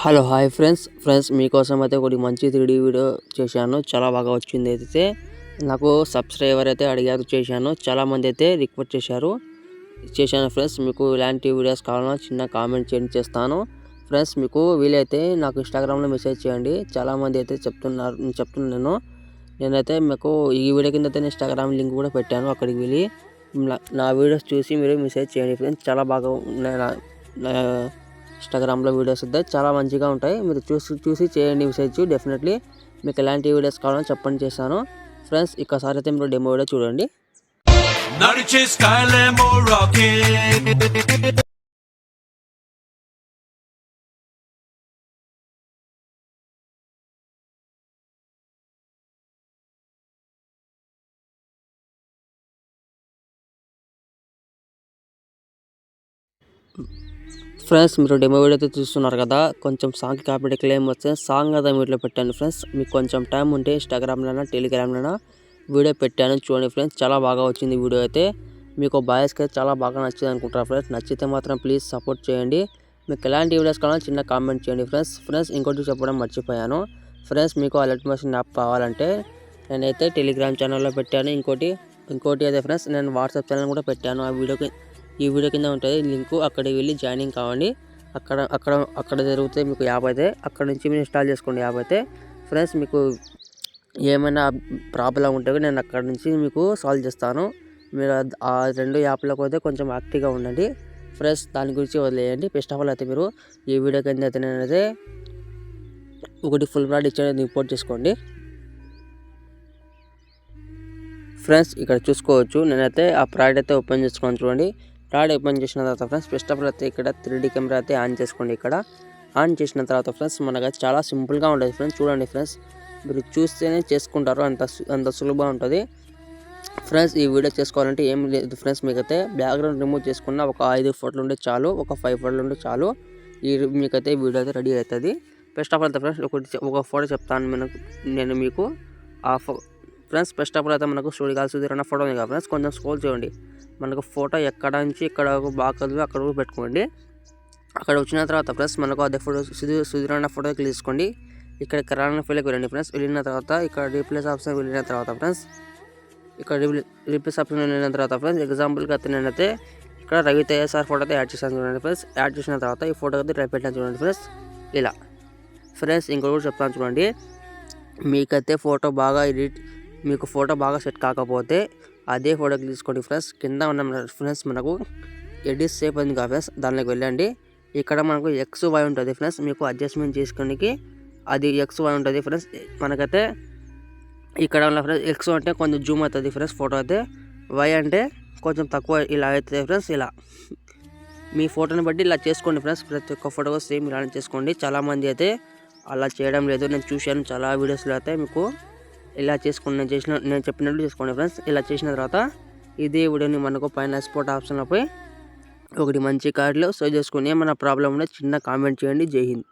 Hello hi friends మీకోసం అయితే ఒకటి మంచి 3D వీడియో చేశాను. చాలా బాగా వచ్చింది. అయితే నాకు సబ్స్క్రైబర్ అయితే అడిగారు, చేశాను. చాలామంది అయితే రిక్వెస్ట్ చేశాను ఫ్రెండ్స్. మీకు ఇలాంటి వీడియోస్ కావాలన్నా చిన్న కామెంట్ చేయండి, చేస్తాను ఫ్రెండ్స్. మీకు వీలైతే నాకు ఇన్స్టాగ్రామ్లో మెసేజ్ చేయండి. చాలామంది అయితే చెప్తున్నాను. నేనైతే మీకు ఈ వీడియో కింద అయితే ఇన్స్టాగ్రామ్ లింక్ కూడా పెట్టాను. అక్కడికి వెళ్ళి నా వీడియోస్ చూసి మీరు మెసేజ్ చేయండి ఫ్రెండ్స్. చాలా బాగా ఇన్స్టాగ్రామ్లో వీడియోస్ అయితే చాలా మంచిగా ఉంటాయి. మీరు చూసి చేయండి మెసేజ్. డెఫినెట్లీ మీకు ఎలాంటి వీడియోస్ కావాలని చెప్పండి, చేశాను ఫ్రెండ్స్. ఇక్కసారి అయితే మీరు డెమో వీడియో చూడండి. ఫ్రెండ్స్ మీరు డెమో వీడియో అయితే చూస్తున్నారు కదా. కొంచెం సాంగ్ కాపీ క్లెయిమ్ వస్తే సాంగ్ అయితే వీటిలో పెట్టాను ఫ్రెండ్స్. మీకు కొంచెం టైం ఉంటే ఇన్స్టాగ్రామ్లోనా టెలిగ్రామ్లోనా వీడియో పెట్టాను, చూడండి ఫ్రెండ్స్. చాలా బాగా వచ్చింది వీడియో అయితే. మీకు బాయ్స్కి అయితే చాలా బాగా నచ్చింది అనుకుంటారు ఫ్రెండ్స్. నచ్చితే మాత్రం ప్లీజ్ సపోర్ట్ చేయండి. మీకు ఎలాంటి వీడియోస్ కావాలో చిన్న కామెంట్ చేయండి ఫ్రెండ్స్. ఇంకోటి చెప్పడం మర్చిపోయాను ఫ్రెండ్స్. మీకు అలర్ట్ మెసేజ్ యాప్ కావాలంటే నేనైతే టెలిగ్రామ్ ఛానల్లో పెట్టాను. ఇంకోటి అయితే ఫ్రెండ్స్, నేను వాట్సాప్ ఛానల్ కూడా పెట్టాను. ఈ వీడియో కింద ఉంటుంది లింకు. అక్కడికి వెళ్ళి జాయినింగ్ కావండి. అక్కడ జరిగితే మీకు యాప్ అయితే అక్కడ నుంచి మీరు ఇన్స్టాల్ చేసుకోండి యాప్ అయితే ఫ్రెండ్స్. మీకు ఏమైనా ప్రాబ్లం ఉంటే నేను అక్కడ నుంచి మీకు సాల్వ్ చేస్తాను. మీరు ఆ 2 యాప్లకు అయితే కొంచెం యాక్టివ్గా ఉండండి ఫ్రెండ్స్. దాని గురించి వదిలేయండి. ఫస్ట్ ఆఫ్ ఆల్ అయితే మీరు ఈ వీడియో కింద అయితే నేనైతే ఒకటి ఫుల్ ప్రోడక్ట్ అనేది ఇంపోర్ట్ చేసుకోండి ఫ్రెండ్స్. ఇక్కడ చూసుకోవచ్చు, నేనైతే ఆ ప్రోడక్ట్ అయితే ఓపెన్ చేసుకొని చూడండి. ప్రోడక్ట్ ఓపెన్ చేసిన తర్వాత ఫ్రెండ్స్, ఫస్ట్ ఆఫ్ ఆల్ అయితే ఇక్కడ 3D కెమెరా అయితే ఆన్ చేసుకోండి. ఇక్కడ ఆన్ చేసిన తర్వాత ఫ్రెండ్స్ మనకైతే చాలా సింపుల్గా ఉంటుంది ఫ్రెండ్స్. చూడండి ఫ్రెండ్స్, మీరు చూస్తేనే చేసుకుంటారు, అంత సులభంగా ఉంటుంది ఫ్రెండ్స్. ఈ వీడియో చేసుకోవాలంటే ఏం లేదు ఫ్రెండ్స్. మీకైతే బ్యాక్గ్రౌండ్ రిమూవ్ చేసుకున్న ఒక 5 ఫోటోలు ఉంటే చాలు, ఒక 5 ఫోటోలు ఉంటే చాలు. మీకైతే వీడియో అయితే రెడీ అవుతుంది. ఫస్ట్ ఆఫ్ ఆల్ అయితే ఫ్రెండ్స్ ఒక ఫోటో చెప్తాను నేను మీకు. ఫ్రెండ్స్ ఫస్ట్ ఆఫ్ ఆల్ అయితే మనకు స్టూడియో సుధీర్ అన్న ఫోటో ఉంది కదా ఫ్రెండ్స్. కొంచెం స్క్రోల్ చేయండి. మనకు ఫోటో ఎక్కడ నుంచి ఇక్కడ బాగా అక్కడ పెట్టుకోండి. అక్కడ వచ్చిన తర్వాత ఫ్రెండ్స్ మనకు అదే ఫోటో సుధీర్ అన్న ఫోటో క్లిక్ తీసుకోండి. ఇక్కడ కరానా ఫీల్కి వెళ్ళండి ఫ్రెండ్స్. వెళ్ళిన తర్వాత ఇక్కడ రీప్లేస్ ఆప్షన్ వెళ్ళిన తర్వాత ఫ్రెండ్స్, ఇక్కడ రీప్లేస్ ఆప్షన్ వెళ్ళిన తర్వాత ఫ్రెండ్స్, ఎగ్జాంపుల్కి అయితే నేనైతే ఇక్కడ రవితేజ సార్ ఫోటో అయితే యాడ్ చేశాను చూడండి ఫ్రెండ్స్. యాడ్ చేసిన తర్వాత ఈ ఫోటో అయితే డ్రైవ్ పెట్టాను చూడండి ఫ్రెండ్స్. ఇలా ఫ్రెండ్స్ ఇంకొకటి కూడా చెప్తాను చూడండి. మీకైతే మీకు ఫోటో బాగా సెట్ కాకపోతే అదే ఫోటోకి తీసుకోండి ఫ్రెండ్స్. కింద ఉన్న ఫ్రెండ్స్ మనకు ఎడిట్ సేఫ్ ఉంది కదా ఫ్రెండ్స్, దానిలోకి వెళ్ళండి. ఇక్కడ మనకు XY ఉంటుంది ఫ్రెండ్స్. మీకు అడ్జస్ట్మెంట్ చేసుకోనికి అది XY ఉంటుంది ఫ్రెండ్స్. మనకైతే ఇక్కడ ఉన్న ఫ్రెండ్స్ X అంటే కొంచెం జూమ్ అవుతుంది ఫ్రెండ్స్ ఫోటో అయితే. Y అంటే కొంచెం తక్కువ ఇలా అవుతుంది ఫ్రెండ్స్. ఇలా మీ ఫోటోని బట్టి ఇలా చేసుకోండి ఫ్రెండ్స్. ప్రతి ఒక్క ఫోటో సేమ్ ఇలానే చేసుకోండి. చాలామంది అయితే అలా చేయడం లేదు, నేను చూశాను చాలా వీడియోస్లో. అయితే మీకు ఇలా చేసుకోండి, నేను చెప్పినట్లు చేసుకోండి ఫ్రెండ్స్. ఇలా చేసిన తర్వాత ఇదే వీడియోని మనకు పైన ఎక్స్పోర్ట్ ఆప్షన్లో పోయి ఒకటి మంచి కార్డులో సేవ్ చేసుకుని ఏమైనా ప్రాబ్లం ఉంటే చిన్న కామెంట్ చేయండి. జై హింద్.